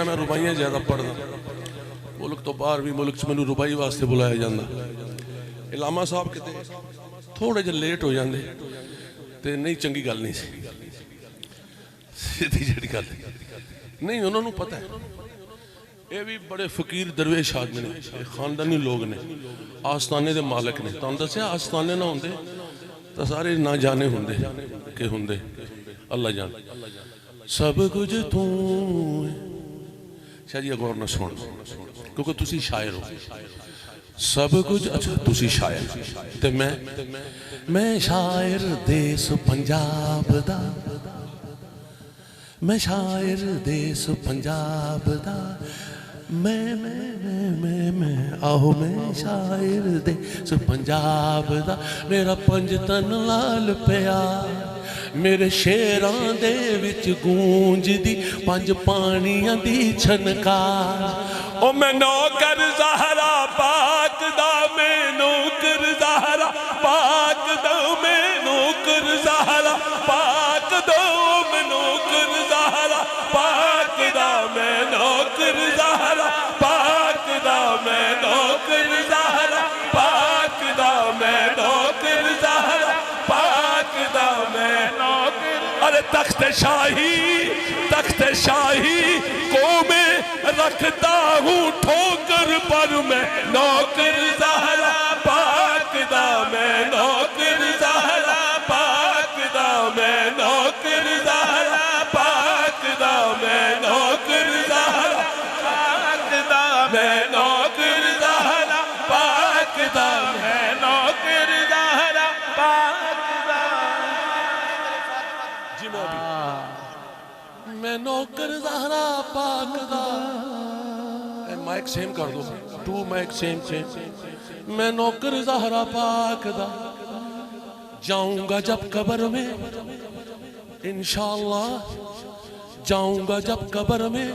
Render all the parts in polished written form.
میں ربائیاں زیادہ پڑھنا ملک تو باہر بھی ملک میں ربائی واسطے بلایا جانا علامہ صاحب کہتے تھوڑے جے لیٹ ہو جاندے تے نہیں چنگی گل نہیں سی سیدھی جڑی گل نہیں انہوں نے پتہ ہے یہ بھی بڑے فقیر درویش آدمی نے خاندانی لوگ نے آستانے دے مالک نے تو دسیا آستانے نہ ہوندے تو سارے نہ جانے ہوندے کہ ہوندے اللہ جان سب کچھ تو شاید یہ غور نہ سن کیونکہ تسی شاعر ہو سب کچھ اچھا تسی شاعر تے میں شاعر دیس پنجاب دا میں شاعر دیس پنجاب دا میں آہو میں شاعر دیس پنجاب دا میرا پنجتن لال پیا میرے شیران دے وچ گونج دی پانچ پانیاں دی چھنکار او میں نوکر زہرا پاک دا میں نوکر زہرا پاک دا میں نوکر زہرا پاک دا میں نوکر زہرا پاک دا میں نوکر زہرا پاک دا میں نوکر زہرا پاک دا میں نوکر زہرا پاک دا میں نوکر ارے تخت شاہی کو میں رکھتا ہوں ٹھوکر پر میں نوکر زہرا پاک دا میں نوکر زہرا پاک دا میں نوکر زہرا پاک دا میں نوکر زہرا پاک دا میں نوکر زہرا پاک دا میں نوکر زہرا پاک دا جی میں نوکر زہرا پاک دا مائک سیم کر دو ٹو مائک سیم میں نوکر زہرا پاک دا جاؤں گا جب قبر میں انشاءاللہ جاؤں گا جب قبر میں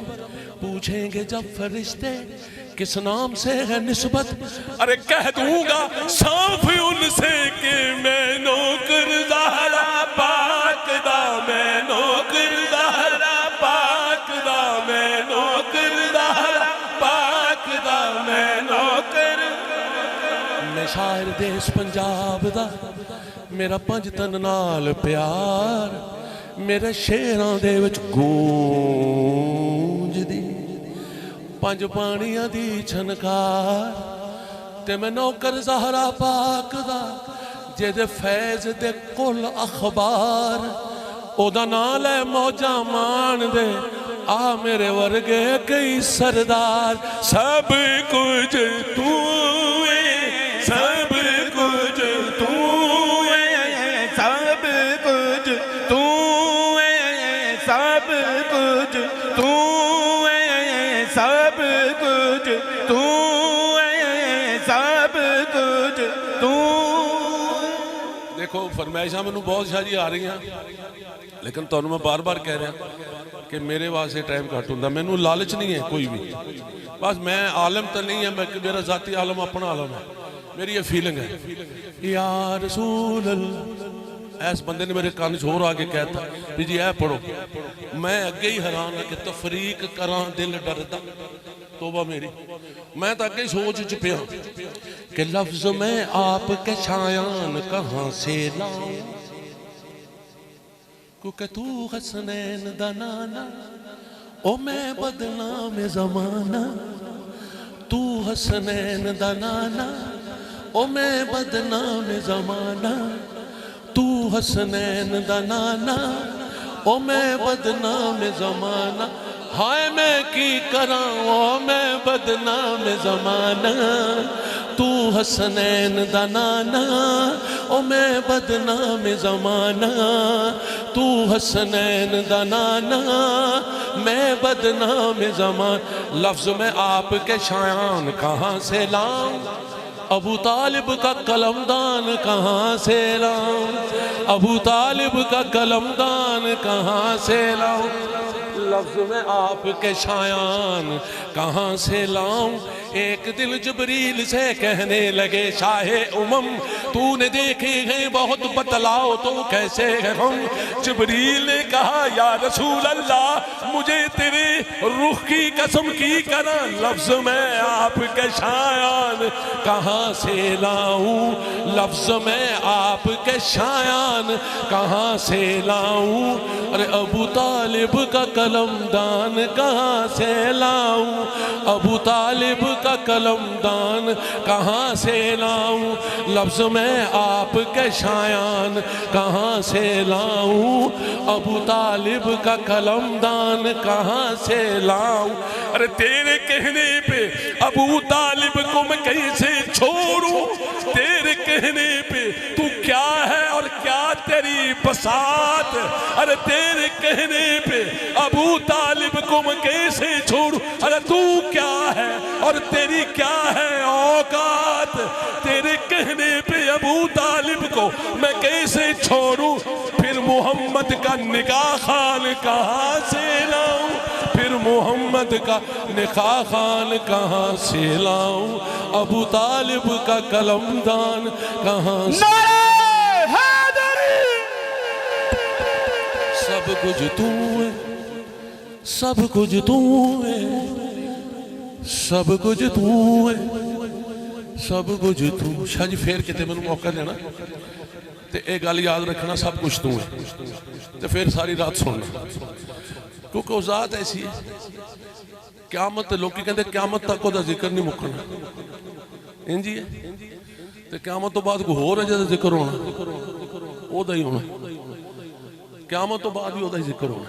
پوچھیں گے جب فرشتے کس نام سے ہے نسبت ارے کہہ دوں گا صاف ان سے کہ میں نوکر زہرا پاک دا میں نوکر زہرا پاک دا میں نوکر زہرا پاک دا میں نوکر میں شاعر دیس پنجاب دا میرا پنجتن نال پیار میرے شیران دے وچ گونج دی پانچ پانیاں دی چھنکار تے میں نوکر زہرا پاک دا جے دے فیض دے کل اخبار او دا نال ہے موجہ مان دے آ میرے ورگے کئی سردار سب کچھ تو سب کچھ تو سب کچھ تو سب کچھ تو سب کچھ تو سب کچھ تو دیکھو فرمائشاں میں بہت ساری آ رہی ہیں لیکن تو میں بار بار کہہ رہا ہوں کہ میرے واسے ٹائم کٹ ہوں میں نو لالچ نہیں ہے کوئی بھی بس میں عالم تو نہیں ہے میرا ذاتی عالم اپنا عالم ہے میری یہ فیلنگ ہے یا رسول اللہ ایس بندے نے میرے کان چھوڑ آگے کہتا بھی جی اے پڑھو میں اگے ہی حیران ہے کہ تفریق کران دل ڈردا توبہ میری میں تو اگے سوچ چپیا کہ لفظ میں آپ کے شایان کہاں سے لاؤں کیونکہ تو حسنین دنانا او میں بدنام زمانہ تو حسنین دنانا او میں بدنام زمانہ تو حسنین دنانا او میں بدنام زمانہ ہائے میں کی کراں او میں بدنام زمانہ تو حسنین دنانا او میں بدنام زمانہ تو حسنین دنانا میں بدنام زمان لفظ میں آپ کے شایان کہاں سے لاؤں ابو طالب کا قلمدان کہاں سے لاؤں ابو طالب کا قلمدان کہاں سے لاؤں لفظ میں آپ کے شایان کہاں سے لاؤں؟ ایک دل جبریل سے کہنے لگے شاہ امم تو نے دیکھے ہیں بہت بتلاؤ تو کیسے ہے ہم؟ جبریل نے کہا یا رسول اللہ مجھے تیرے رخ کی قسم کی کرا لفظ میں آپ کے شایان کہاں سے لاؤں؟ لفظ میں آپ کے شایان کہاں سے لاؤں؟ ارے ابو طالب کا قلم دان کہاں سے لاؤں؟ ابو طالب کا قلم دان کہاں سے لاؤں؟ لفظ میں آپ کے شایان کہاں سے لاؤں؟ ابو طالب کا قلم دان کہاں سے لاؤں؟ ارے تیرے کہنے پہ ابو طالب کو میں کیسے چھوڑوں؟ تیرے کہنے پہ تو کیا ہے اور کیا تیری بساط؟ ارے تیرے کہنے پہ ابو طالب کو میں کیسے چھوڑوں؟ ارے تو کیا ہے اور تیری کیا ہے اوقات؟ تیرے کہنے پہ ابو طالب کو میں کیسے چھوڑوں؟ پھر محمد کا نکاح خان کہاں سے لاؤں؟ پھر محمد کا نکاح خان کہاں سے لاؤں؟ ابو طالب کا قلم دان کہاں سے؟ سب کچھ تو ہے، سب کچھ تو ہے، سب کچھ تو ہے، سب کچھ تو۔ شاہ جی پھر کہتے میں نے موقع دینا تے ایک گل یاد رکھنا سب کچھ تو ہے تے پھر ساری رات سننا کیونکہ وہ ذات ایسی ہے قیامت لوگ کہتے ہیں قیامت تک دا ذکر نہیں مکنا انجی ہے تے قیامت تو بعد کو ہو رہا جیسے ذکر ہونا وہ دا ہی ہونا قیامت تو بعد بھی ہوتا ہی ذکر ہونا۔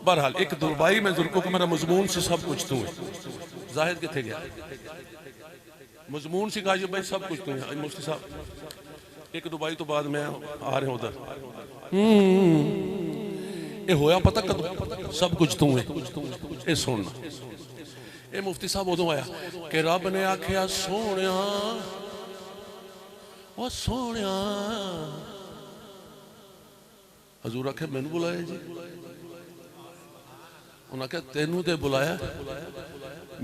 بہرحال ایک دبئی میں ذکر کو میرا مضمون سے سب کچھ تو ہے۔ زاہد کتے گیا مضمون سے کہا یہ بھائی سب کچھ تو ہے۔ مفتی صاحب ایک دبئی تو بعد میں آ رہے ہیں ادھر اے ہویا پتہ کدو سب کچھ تو ہے اے سننا اے مفتی صاحب ادھوں آیا کہ رب نے آکھیا سونیا وہ سونیا حضور آکھے میں نے بلایا جی انہاں کہا تینوں تے بلایا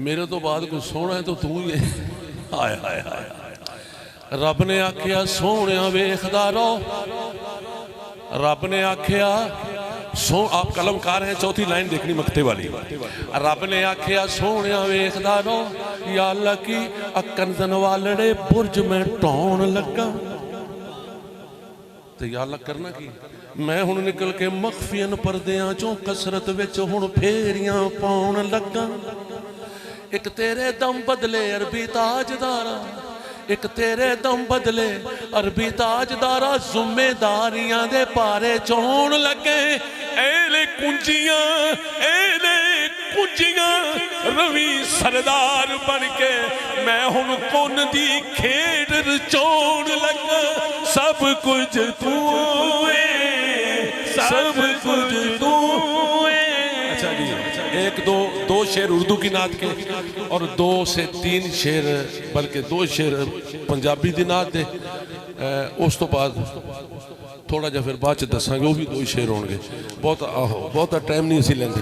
میرے تو بعد کوئی سونا ہے تو تو ہی آئے آئے آئے رب نے آکھیا سونیا ویکھدا رہو رب نے آکھیا آپ قلم کار ہیں چوتھی لائن دیکھنی مکتے والی رب نے آکھیا سونیا ویکھدا رہو یا اللہ کی اکنزن والڑے برج میں ٹون لگا تو یا اللہ کرنا کی میں ہن نکل کے مخفین پردیاں چوں کسرت وچ ہن پھیریاں پاؤن لگا ایک تیرے دم بدلے عربی تاجدارا ایک تیرے دم بدلے عربی تاجدارا ذمہ داریاں دے پارے چون لگے ایلے کنجیاں روی سردار بن کے میں ہن کون دی کھیڑ چون لگا سب کچھ تو سب کچھ تو اچھا جی ایک دو شعر اردو کی نعت کے اور 2 سے 3 شعر بلکہ 2 شعر پنجابی دی نعت دے اس تو بعد تھوڑا جا پھر بعد دساں گے وہ بھی 2 شعر ہوں گے بہت ٹائم نہیں اسی لیندے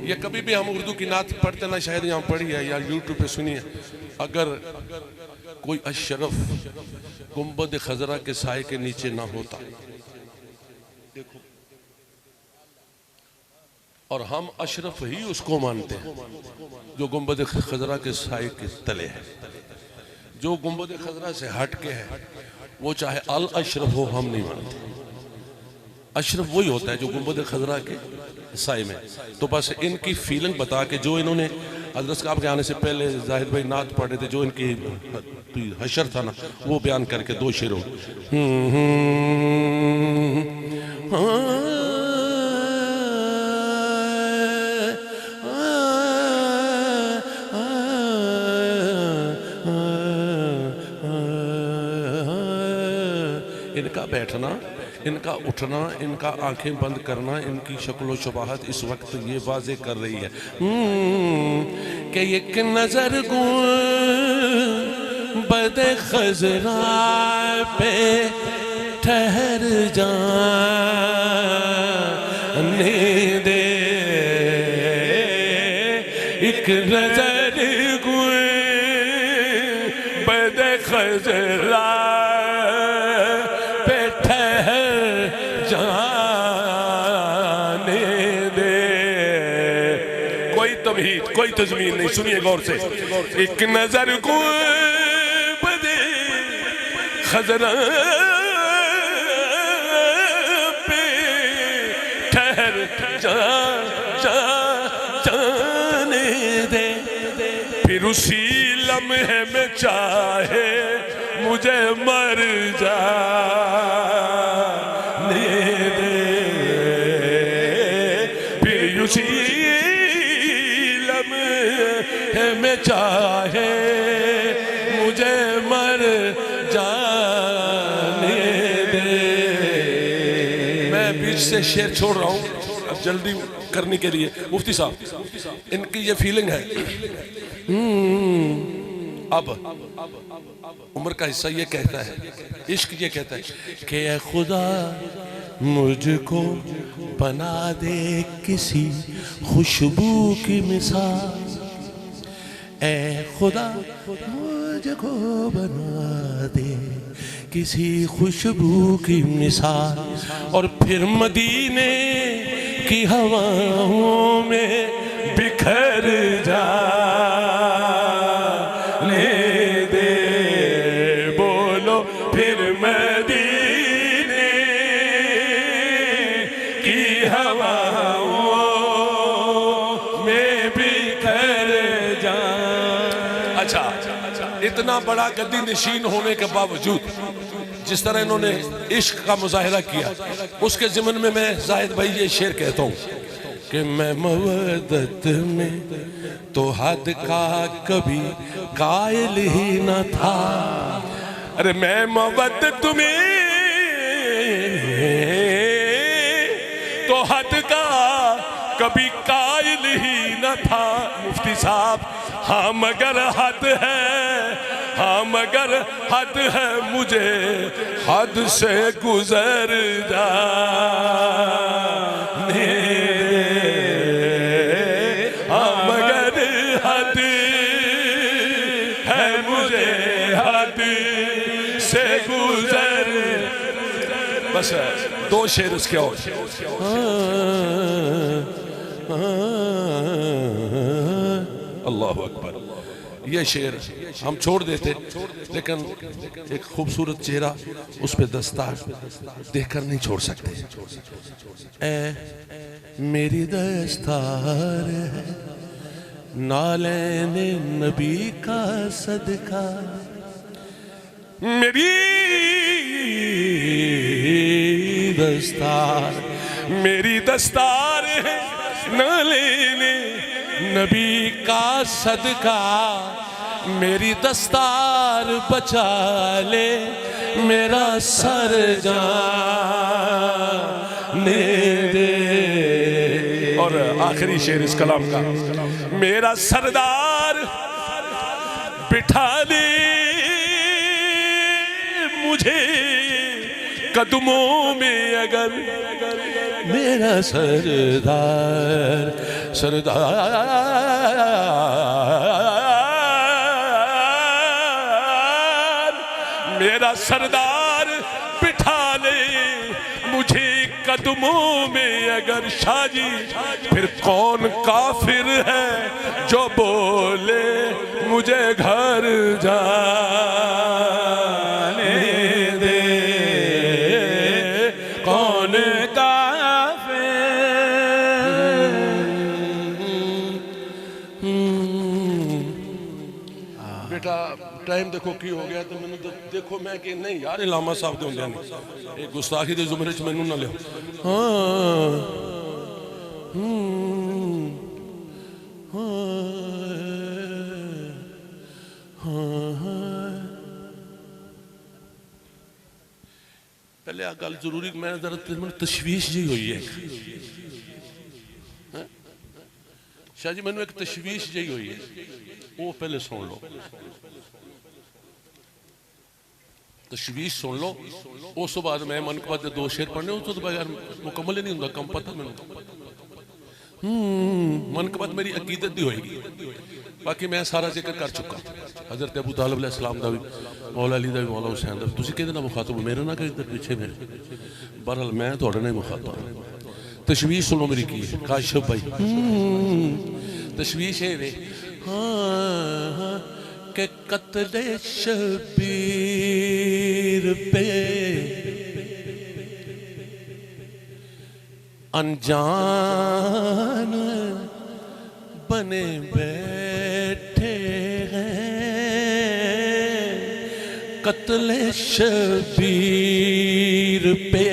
یہ کبھی بھی ہم اردو کی نعت پڑھتے نہ شاید یہاں پڑھی ہے یا یوٹیوب پہ سنی ہے اگر کوئی اشرف گنبد خضرا کے سائے کے نیچے نہ ہوتا دیکھو اور ہم اشرف ہی اس کو مانتے ہیں جو گنبد خضرا کے سائے کے تلے ہے جو گنبد خضرا سے ہٹ کے ہے وہ چاہے الاشرف ہو ہم نہیں مانتے اشرف وہی ہوتا ہے جو گنبد خضرا کے سائے میں تو بس ان کی فیلنگ بتا کے جو انہوں نے حضرت صاحب کے آنے سے پہلے زاہد بھائی نعت پڑھے تھے جو ان کی حشر تھا نا وہ بیان کر کے 2 شعروں ان کا بیٹھنا ان کا اٹھنا ان کا آنکھیں بند کرنا ان کی شکل و شباہت اس وقت یہ واضح کر رہی ہے کہ ایک نظر گنبد خضرا پہ ٹھہر جانے دے ایک نظر گنبد خضرا پہ ٹھہر جانے دے. کوئی تمہید کوئی تضمین نہیں, سنیے غور سے. ایک نظر گنبد خضرا پہ ٹھہر جانے دے, پھر اسی لمحے میں چاہے مجھے مر جانے دے, پھر اسی لمحے میں چاہے مجھے مر جانے دے. میں بیچ سے شعر چھوڑ رہا ہوں اب جلدی کرنے کے لیے. مفتی صاحب ان کی یہ فیلنگ ہے. اب عمر کا حصہ یہ کہتا ہے, عشق یہ کہتا ہے کہ اے خدا مجھ کو بنا دے کسی خوشبو کی مثال, اے خدا مجھ کو بنا دے کسی خوشبو کی مثال, اور پھر مدینے کی ہواؤں میں بکھر جانے دے. بولو پھر مدینے کی ہواؤں میں بکھر جانے. اچھا, اتنا بڑا گدی نشین ہونے کے باوجود جس طرح انہوں نے عشق کا مظاہرہ کیا, اس کے ضمن میں میں زاہد بھائی یہ شعر کہتا ہوں کہ میں مودت میں تو حد کا کبھی قائل ہی نہ تھا. ارے میں مودت میں تو حد کا کبھی قائل ہی نہ تھا. مفتی صاحب ہاں مگر حد ہے, ہاں مگر حد ہے, مجھے حد سے گزر جانے دے. ہاں مگر حد ہے, مجھے حد سے گزر. بس دو شعر اس کے اور. اللہ اکبر. یہ شعر ہم چھوڑ دیتے لیکن ایک خوبصورت چہرہ اس پہ دستار دیکھ کر نہیں چھوڑ سکتے. اے میری دستار ہے نالین نبی کا صدقہ, میری دستار, میری دستار ہے نالین نبی کا صدقہ, میری دستار بچا لے میرا سر جانے دے. اور آخری شعر اس کلام کا, میرا سردار بٹھا دے مجھے قدموں میں اگر, میرا سردار میرا سردار بٹھا لے مجھے قدموں میں اگر. شاہ جی پھر کون کافر ہے جو بولے مجھے گھر جانے دے, کون بیٹا ٹائم دیکھو کی ہو گیا تو میں نے دیکھو میں کہ نہیں یار علامہ صاحب دے ہوں ایک گستاخی دے زمرے چ میں نہ لے. پہلے گل ضروری میں ذرا تشویش جی ہوئی ہے. شاہ جی میں نے ایک تشویش جی ہوئی ہے وہ پہلے سن لو. تشویش سن لو، اس بعد میں منقبت دے 2 شعر پڑھنے، اس تو بغیر مکمل ہی نہیں ہوں، کم پتہ میں منقبت میری عقیدت دی ہوئے گی، باقی میں سارا ذکر کر چکا. حضرت ابو طالب علیہ السلام دا بھی، مولا علی دا بھی، مولا حسین دا بھی. تسی کہتے نا مخاطب میرے نہ کہ ادھر پیچھے میرے، بہرحال میں تھوڑے نہیں مخاطب. تشویش سنو میری کی ہے کاشف بھائی. تشویش ہے وے کہ قتل شبیر پہ انجان بنے بیٹھے ہیں، قتل شبیر پہ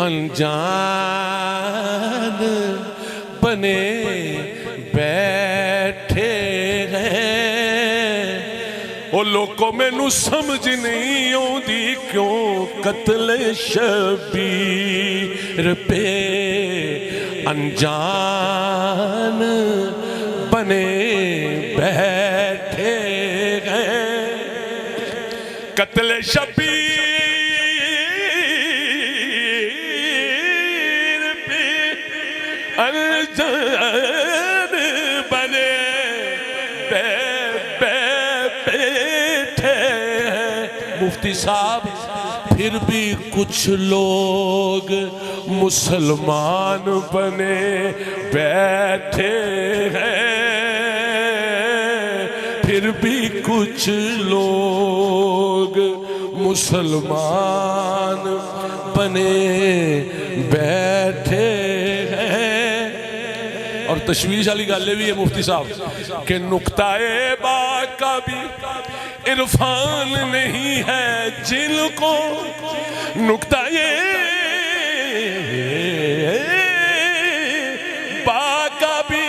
انجان بنے بیٹھے ہیں. او لوگوں میں نو سمجھ نہیں آتی کیوں قتل شبیر پہ انجان بنے بیٹھے ہیں. قتل شبیر پہ انجان بنے بیٹھے ہیں. مفتی صاحب پھر بھی کچھ لوگ مسلمان بنے بیٹھے ہیں، پھر بھی کچھ لوگ مسلمان بنے بیٹھے ہیں. اور تشویش والی گالے بھی ہے مفتی صاحب کہ نقطہ با کا بھی عرفان نہیں ہے جن کو، نقطہ با کا بھی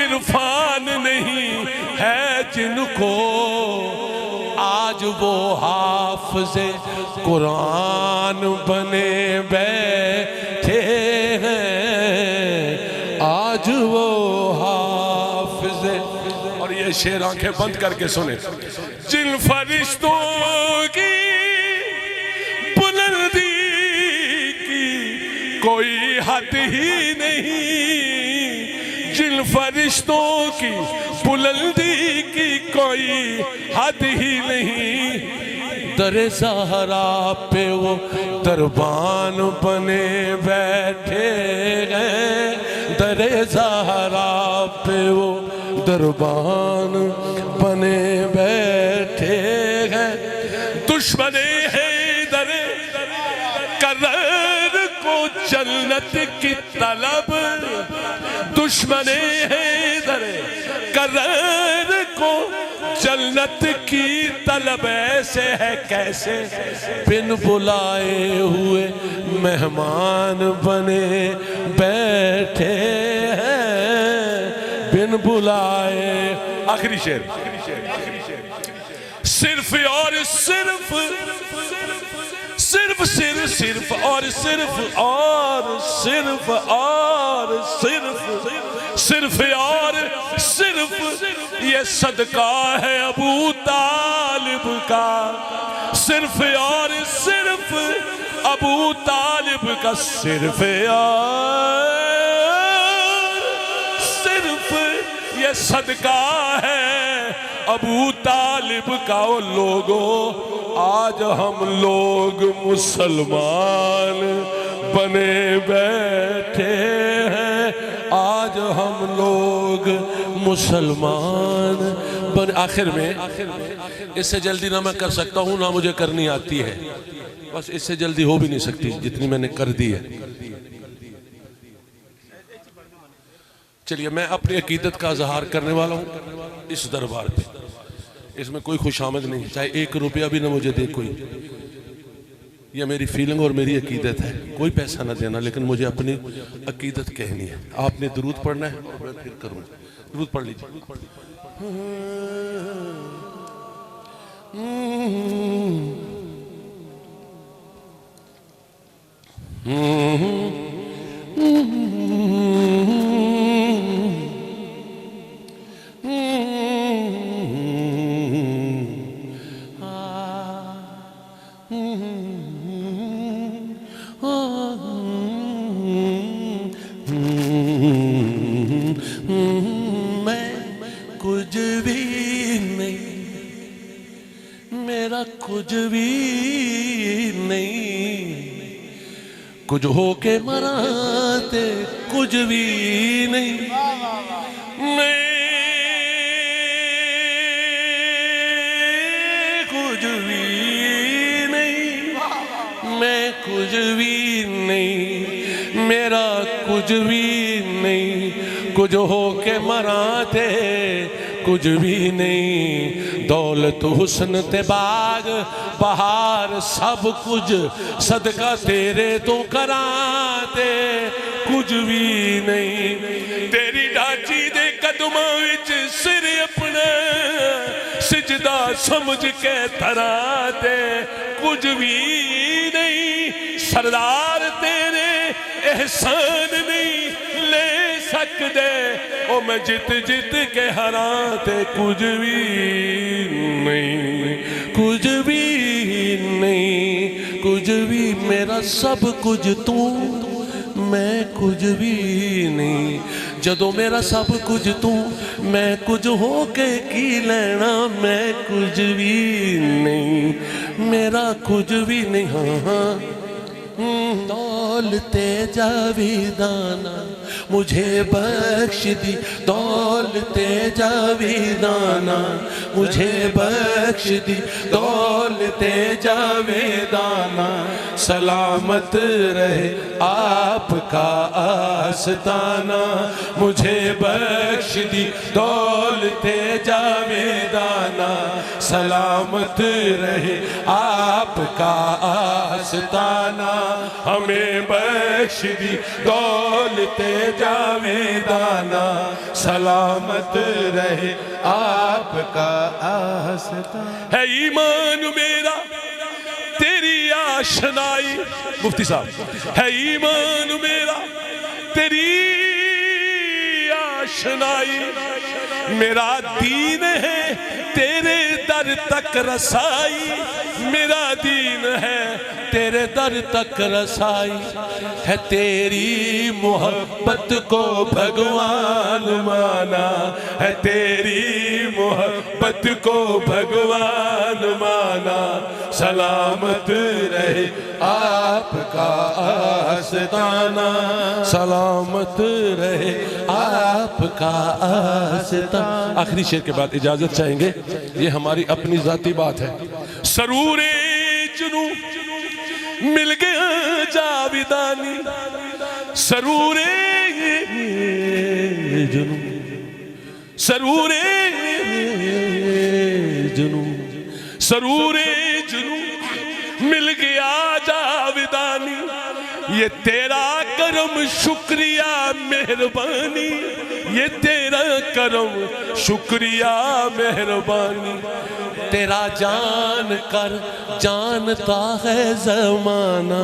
عرفان نہیں ہے جن کو، آج وہ حافظ قرآن بنے بیٹھے ہیں، آج وہ حافظ. اور یہ شعر آنکھیں بند کر کے سنیں. جن فرشتوں کی بلندی کی کوئی حد ہی نہیں، جن فرشتوں کی بلندی کی کوئی حد ہی نہیں، در زہرا پہ وہ دربان بنے بیٹھے ہیں، در زہرا پہ وہ دربان بنے بیٹھے ہیں. دشمن حیدر کرر کو جنت کی طلب، دشمن حیدر کرر کو جنت کی طلب ایسے ہے کیسے بن بلائے ہوئے مہمان بنے بیٹھے ہیں، بن بلائے. آخری شعر. صرف اور صرف صرف صرف صرف اور صرف اور صرف اور صرف صرف اور صرف یہ صدقہ ہے ابو طالب کا، صرف اور صرف ابو طالب کا، صرف اور صرف یہ صدقہ ہے ابو طالب کا. او لوگوں آج ہم لوگ مسلمان بنے بیٹھے ہیں، آج ہم لوگ مسلمان بنے. آخر میں اس سے جلدی نہ میں کر سکتا ہوں نہ مجھے کرنی آتی ہے، بس اس سے جلدی ہو بھی نہیں سکتی جتنی میں نے کر دی ہے. چلیے میں اپنی عقیدت کا اظہار کرنے والا ہوں اس دربار پہ. اس میں کوئی خوش آمد نہیں، چاہے 1 روپیہ بھی نہ مجھے دے کوئی، یہ میری فیلنگ اور میری عقیدت ہے. کوئی پیسہ نہ دینا، لیکن مجھے اپنی عقیدت کہنی ہے. آپ نے درود پڑھنا ہے اور میں پھر کروں. درود پڑھ لیجیے. میں کچھ بھی نہیں، میرا کچھ بھی نہیں، کچھ ہو کے مراتے کچھ بھی نہیں، میں کچھ بھی نہیں، میں کچھ بھی نہیں، میرا کچھ بھی نہیں، کچھ ہو کے مراتے کچھ بھی نہیں، دولت حسن تے باغ بہار سب کچھ صدقہ تیرے تو کراتے کچھ بھی نہیں، تیری ڈھانچی دے قدماں وچ سر اپنا سجدہ سمجھ کے دھراتے کچھ بھی نہیں، سردار تیرے احسان نہیں لے سکتے، او میں جت جت کے ہراتے کچھ بھی نہیں، کچھ بھی نہیں، کچھ بھی، میرا سب کچھ تو، میں کچھ بھی نہیں، جدو میرا سب کچھ تو، میں کچھ ہو کے کی لینا، میں کچھ بھی نہیں، میرا کچھ بھی نہیں، ہاں دولتے جاویدانہ مجھے بخش دی، دولتے جاویدانہ مجھے بخش دی، دولتے جاویدانہ سلامت رہے آپ کا آستانہ، مجھے بخش دی دولتے جاویدانہ سلامت رہے آپ کا آستانہ، ہمیں بخش دی دولتے جاویدانہ سلامت رہے آپ کا آستانہ، ہے ایمان میرا تیری آشنائی، مفتی صاحب، ہے ایمان میرا تیری آشنائی، میرا دین ہے تیرے در تک رسائی، میرا دین ہے تیرے در تک رسائی، ہے تیری محبت کو بھگوان مانا، ہے تیری محبت کو بھگوان مانا، سلامت رہے آپ کا آستانہ، سلامت رہے آپ کا آستانہ۔ آخری شعر کے بعد اجازت چاہیں گے، یہ ہماری اپنی ذاتی بات ہے۔ سرور جنو مل گیا جاویدانی، سرور جنو، سرور جنو، سرور جنو مل گیا جاویدانی، یہ تیرا کرم شکریہ مہربانی، یہ تیرا کرم شکریہ مہربانی، تیرا جان کر جانتا ہے زمانہ،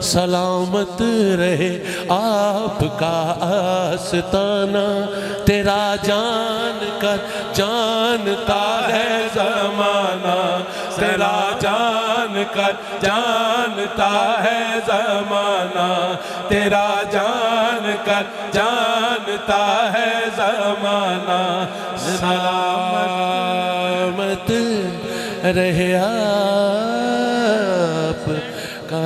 سلامت رہے آپ کا آستانہ، تیرا جان کر جانتا ہے زمانہ، تیرا جان کر جانتا ہے زمانہ، تیرا جان کر جانتا ہے زمانہ، سلامت رہے آپ کا